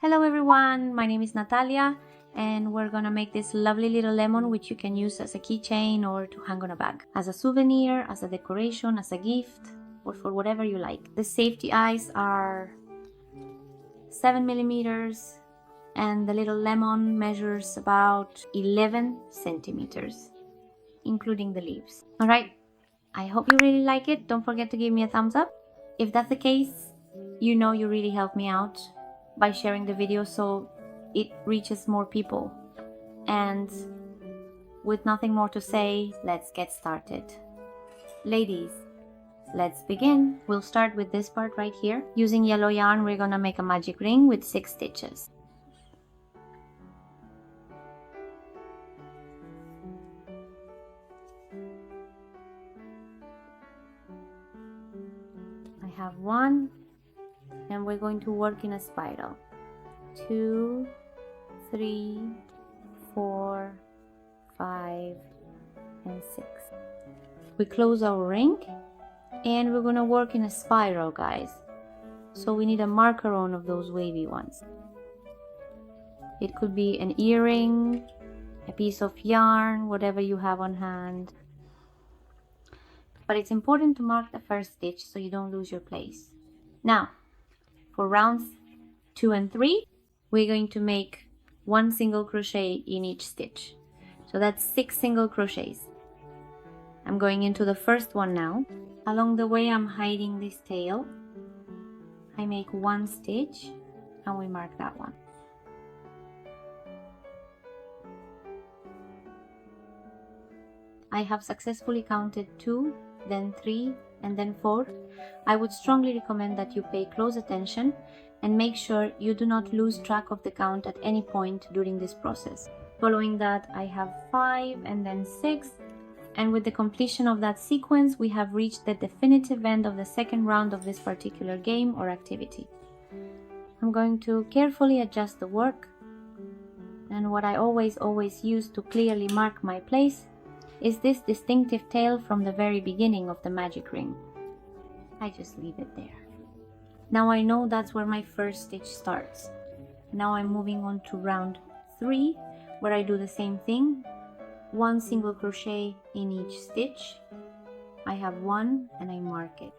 Hello everyone, my name is Natalia and we're gonna make this lovely little lemon which you can use as a keychain or to hang on a bag, as a souvenir, as a decoration, as a gift, or for whatever you like. The safety eyes are 7 millimeters and the little lemon measures about 11 centimeters, including the leaves. Alright, I hope you really like it. Don't forget to give me a thumbs up. If that's the case, you know you really help me out by sharing the video so it reaches more people. And with nothing more to say, let's get started. Ladies, let's begin. We'll start with this part right here. Using yellow yarn, we're gonna make a magic ring with 6 stitches. I have 1, and we're going to work in a spiral. 2, 3, 4, 5, and 6. We close our ring and we're gonna work in a spiral, guys. So we need a marker on of those wavy ones. It could be an earring, a piece of yarn, whatever you have on hand. But it's important to mark the first stitch so you don't lose your place. Now, for rounds 2 and 3, we're going to make 1 single crochet in each stitch. So that's 6 single crochets. I'm going into the first one now. Along the way I'm hiding this tail. I make 1 stitch and we mark that one. I have successfully counted 2, then 3, and then 4. I would strongly recommend that you pay close attention and make sure you do not lose track of the count at any point during this process. Following that, I have 5 and then 6, and with the completion of that sequence, we have reached the definitive end of the second round of this particular game or activity. I'm going to carefully adjust the work, and what I always use to clearly mark my place is this distinctive tail from the very beginning of the magic ring. I just leave it there. Now I know that's where my first stitch starts. Now I'm moving on to round 3, where I do the same thing. 1 single crochet in each stitch. I have 1 and I mark it.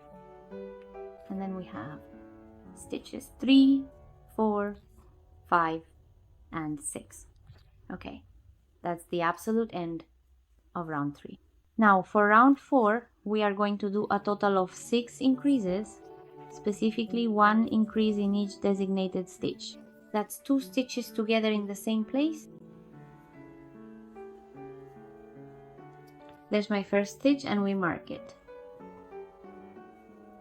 And then we have stitches 3, 4, 5, and 6. Okay, that's the absolute end of round 3. Now for round 4, we are going to do a total of 6 increases, specifically 1 increase in each designated stitch. That's 2 stitches together in the same place. There's my first stitch and we mark it.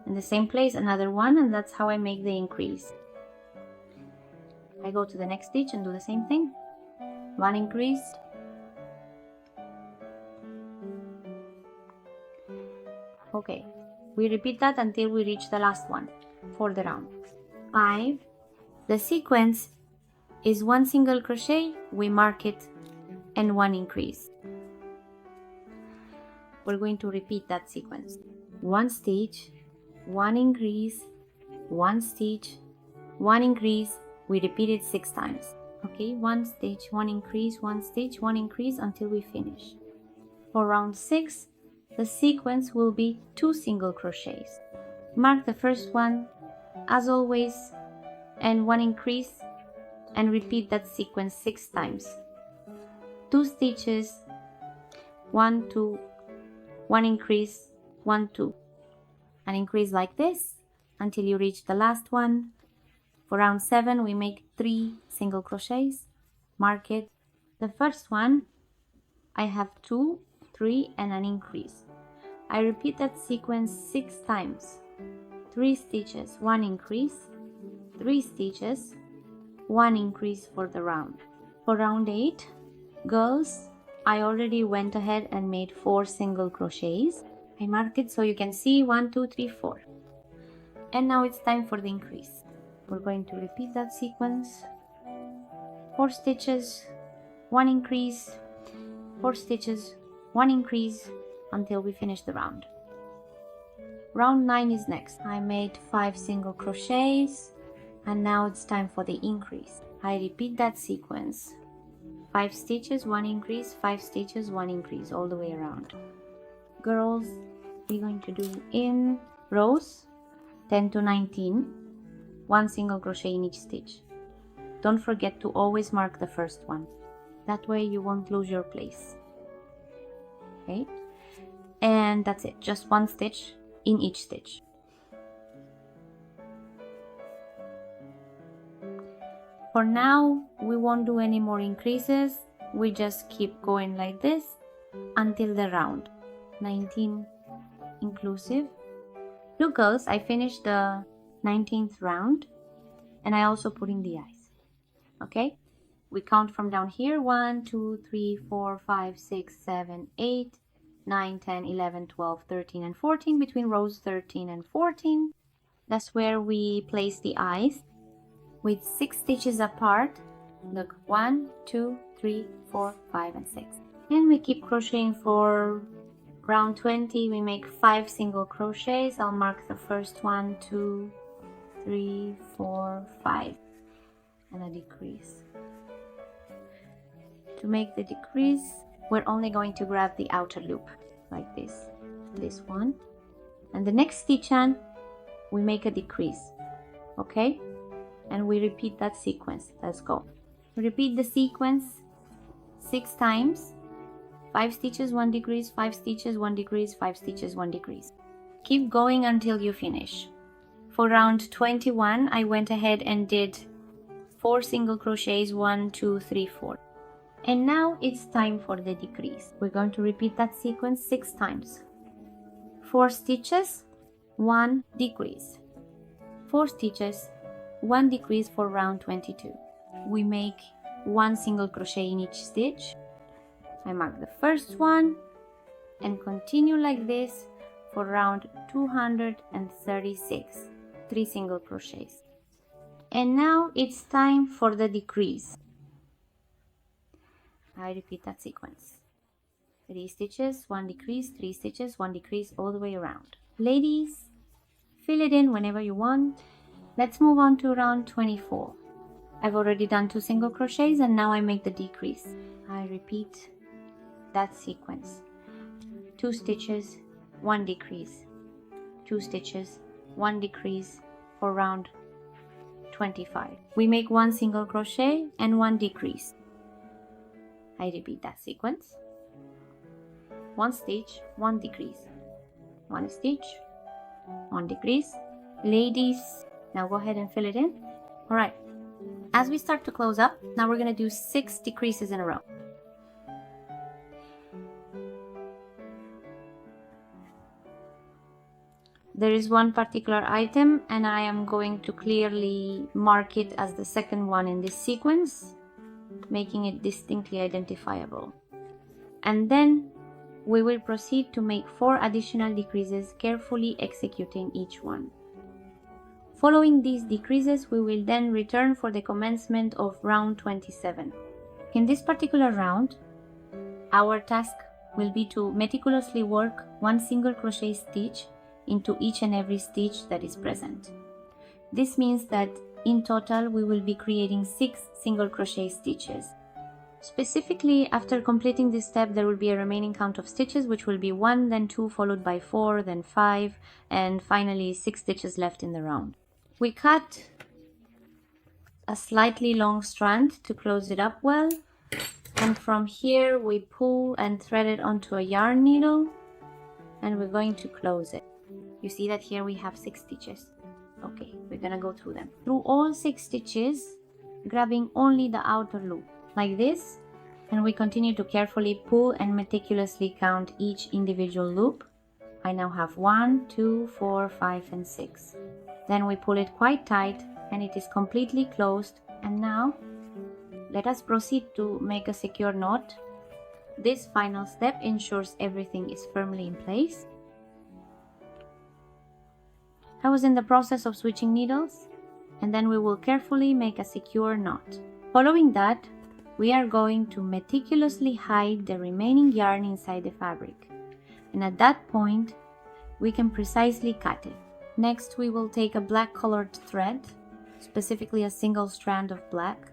In the same place, another 1, and that's how I make the increase. I go to the next stitch and do the same thing. 1 increase. Okay, we repeat that until we reach the last one for the round. 5. The sequence is 1 single crochet, we mark it, and 1 increase. We're going to repeat that sequence. 1 stitch, 1 increase, 1 stitch, 1 increase. We repeat it 6 times. Okay, 1 stitch, 1 increase, 1 stitch, 1 increase until we finish. For round 6, the sequence will be 2 single crochets. Mark the first one as always and 1 increase, and repeat that sequence 6 times. 2 stitches, 1, 2, 1 increase, 1, 2. An increase like this until you reach the last one. For round 7, we make 3 single crochets. Mark it. The first one, I have 2, 3, and an increase. I repeat that sequence 6 times. 3 stitches, 1 increase, 3 stitches, 1 increase for the round. For round 8, girls, I already went ahead and made 4 single crochets. I mark it so you can see 1, 2, 3, 4. And now it's time for the increase. We're going to repeat that sequence. 4 stitches, 1 increase, 4 stitches, 1 increase until we finish the round. Round 9 is next. I made 5 single crochets. And now it's time for the increase. I repeat that sequence. 5 stitches, 1 increase, 5 stitches, 1 increase, all the way around. Girls, we're going to do in rows 10 to 19, 1 single crochet in each stitch. Don't forget to always mark the first one. That way you won't lose your place. Okay? And that's it, just 1 stitch in each stitch. For now, we won't do any more increases. We just keep going like this until the round. 19 inclusive. Look girls, I finished the 19th round and I also put in the eyes. Okay? We count from down here. 1, 2, 3, 4, 5, 6, 7, 8, 9, 10, 11, 12, 13, and 14. Between rows 13 and 14. That's where we place the eyes. With 6 stitches apart. Look, 1, 2, 3, 4, 5, and 6. And we keep crocheting for round 20. We make 5 single crochets. I'll mark the first one, 2, 3, 4, 5, and a decrease. To make the decrease, we're only going to grab the outer loop like this one, and the next stitch on, we make a decrease. Okay? And we repeat that sequence. Let's go. Repeat the sequence 6 times. 5 stitches, 1 decrease, 5 stitches, 1 decrease, 5 stitches, 1 decrease. Keep going until you finish. For round 21, I went ahead and did 4 single crochets, 1, 2, 3, 4. And now it's time for the decrease. We're going to repeat that sequence 6 times. 4 stitches, 1 decrease. 4 stitches, 1 decrease for round 22. We make 1 single crochet in each stitch. I mark the first one and continue like this for round 236. 3 single crochets. And now it's time for the decrease. I repeat that sequence. 3 stitches, 1 decrease, 3 stitches, 1 decrease, all the way around. Ladies, fill it in whenever you want. Let's move on to round 24. I've already done 2 single crochets and now I make the decrease. I repeat that sequence. 2 stitches, 1 decrease. 2 stitches, 1 decrease for round 25. We make 1 single crochet and 1 decrease. I repeat that sequence. 1 stitch, 1 decrease. 1 stitch, 1 decrease. Ladies, now go ahead and fill it in. Alright, as we start to close up, now we're going to do 6 decreases in a row. There is one particular item and I am going to clearly mark it as the second one in this sequence, making it distinctly identifiable. And then we will proceed to make 4 additional decreases, carefully executing each one. Following these decreases, we will then return for the commencement of round 27. In this particular round, our task will be to meticulously work 1 single crochet stitch into each and every stitch that is present. This means that in total we will be creating 6 single crochet stitches. Specifically, after completing this step, there will be a remaining count of stitches, which will be 1, then 2, followed by 4, then 5, and finally 6 stitches left in the round. We cut a slightly long strand to close it up well, and from here we pull and thread it onto a yarn needle, and we're going to close it. You see that here we have 6 stitches. Okay, we're gonna go through them. Through all 6 stitches, grabbing only the outer loop, like this, and we continue to carefully pull and meticulously count each individual loop. I now have 1, 2, 4, 5, and 6. Then we pull it quite tight and it is completely closed. And now let us proceed to make a secure knot. This final step ensures everything is firmly in place. I was in the process of switching needles, and then we will carefully make a secure knot. Following that, we are going to meticulously hide the remaining yarn inside the fabric, and at that point we can precisely cut it. Next, we will take a black colored thread, specifically a single strand of black.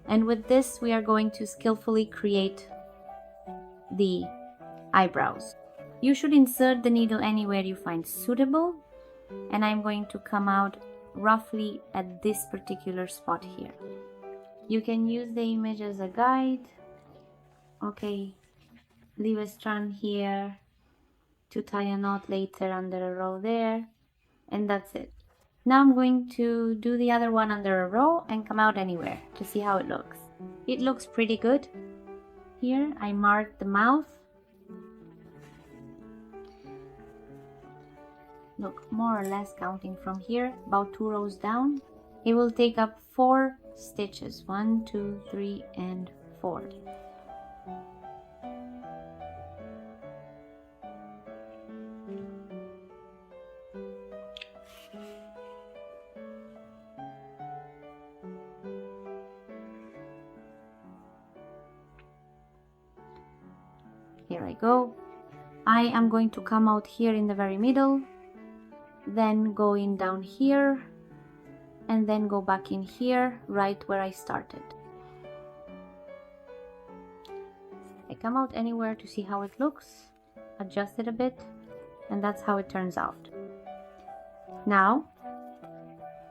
And with this, we are going to skillfully create the eyebrows. You should insert the needle anywhere you find suitable, and I'm going to come out roughly at this particular spot here. You can use the image as a guide. Okay, leave a strand here to tie a knot later under a row there, and that's it. Now I'm going to do the other one under a row and come out anywhere to see how it looks. It looks pretty good. Here I marked the mouth. Look, more or less counting from here, about 2 rows down, it will take up 4 stitches. 1, 2, 3, and 4. Here I go. I am going to come out here in the very middle, then go in down here, and then go back in here, right where I started. I come out anywhere to see how it looks, adjust it a bit, and that's how it turns out. Now,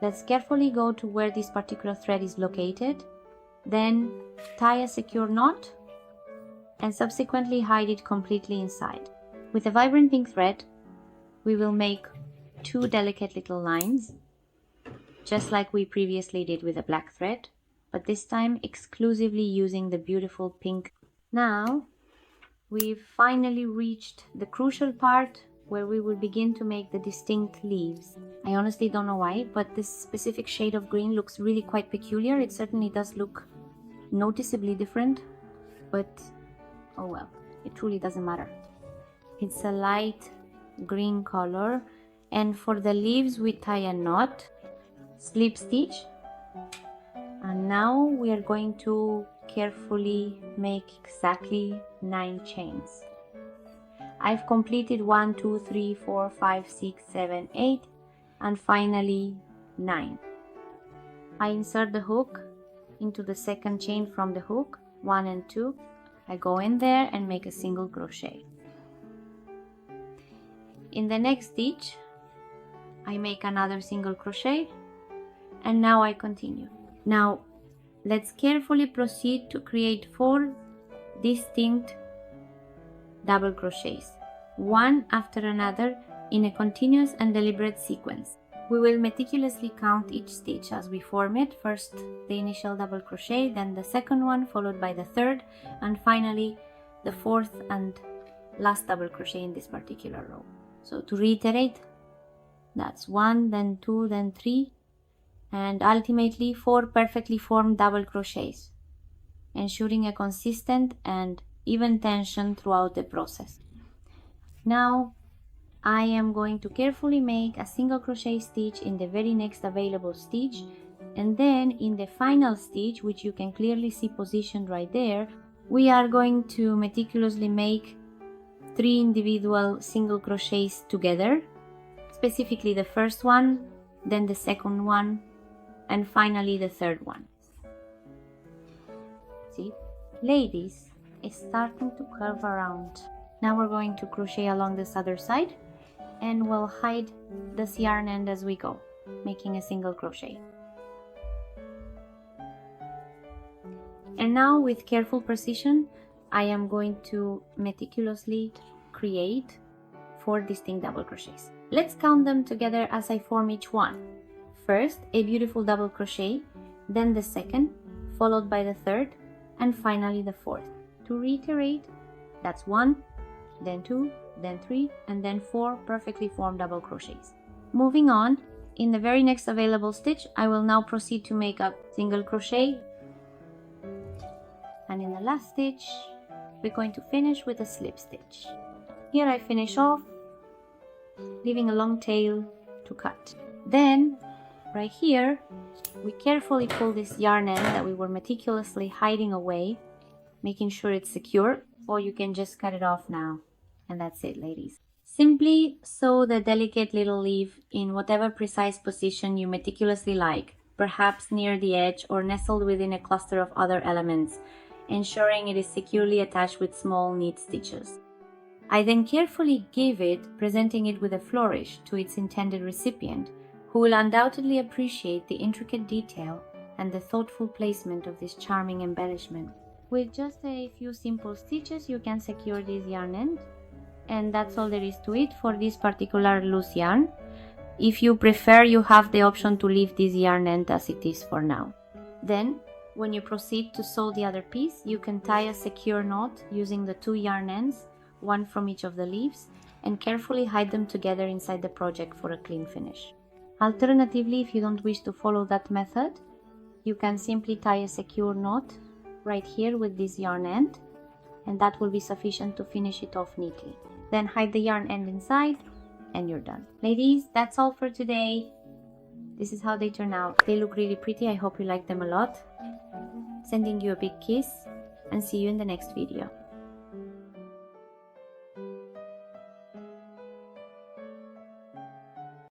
let's carefully go to where this particular thread is located, then tie a secure knot, and subsequently hide it completely inside. With a vibrant pink thread, we will make 2 delicate little lines, just like we previously did with a black thread, but this time exclusively using the beautiful pink. Now, we've finally reached the crucial part where we will begin to make the distinct leaves. I honestly don't know why, but this specific shade of green looks really quite peculiar. It certainly does look noticeably different, but oh well, it truly doesn't matter. It's a light green color, and for the leaves we tie a knot, slip stitch, and now we are going to carefully make exactly 9 chains. I've completed 1, 2, 3, 4, 5, 6, 7, 8, and finally 9. I insert the hook into the second chain from the hook, 1 and 2. I go in there and make a single crochet. In the next stitch, I make another single crochet, and now I continue. Now, let's carefully proceed to create 4 distinct double crochets, one after another in a continuous and deliberate sequence. We will meticulously count each stitch as we form it. First the initial double crochet, then the second one, followed by the third, and finally the fourth and last double crochet in this particular row. So to reiterate, that's 1, then 2, then 3, and ultimately 4 perfectly formed double crochets, ensuring a consistent and even tension throughout the process. Now I am going to carefully make a single crochet stitch in the very next available stitch, and then in the final stitch, which you can clearly see positioned right there, we are going to meticulously make 3 individual single crochets together, specifically the first one, then the second one, and finally the third one. See, ladies, it's starting to curve around. Now we're going to crochet along this other side, and we'll hide this yarn end as we go, making a single crochet. And now with careful precision, I am going to meticulously create 4 distinct double crochets. Let's count them together as I form each one. First, a beautiful double crochet, then the second, followed by the third, and finally the fourth. To reiterate, that's 1, then 2, then 3, and then 4 perfectly formed double crochets. Moving on, in the very next available stitch, I will now proceed to make a single crochet, and in the last stitch, we're going to finish with a slip stitch. Here I finish off, leaving a long tail to cut. Then, right here, we carefully pull this yarn end that we were meticulously hiding away, making sure it's secure, or you can just cut it off now. And that's it, ladies. Simply sew the delicate little leaf in whatever precise position you meticulously like. perhaps near the edge or nestled within a cluster of other elements, ensuring it is securely attached with small neat stitches. I then carefully give it, presenting it with a flourish to its intended recipient, who will undoubtedly appreciate the intricate detail and the thoughtful placement of this charming embellishment. With just a few simple stitches, you can secure this yarn end, and that's all there is to it for this particular loose yarn. If you prefer, you have the option to leave this yarn end as it is for now. Then, when you proceed to sew the other piece, you can tie a secure knot using the 2 yarn ends, one from each of the leaves, and carefully hide them together inside the project for a clean finish. Alternatively, if you don't wish to follow that method, you can simply tie a secure knot right here with this yarn end, and that will be sufficient to finish it off neatly. Then hide the yarn end inside and you're done. Ladies, that's all for today. This is how they turn out. They look really pretty. I hope you like them a lot. Sending you a big kiss and see you in the next video.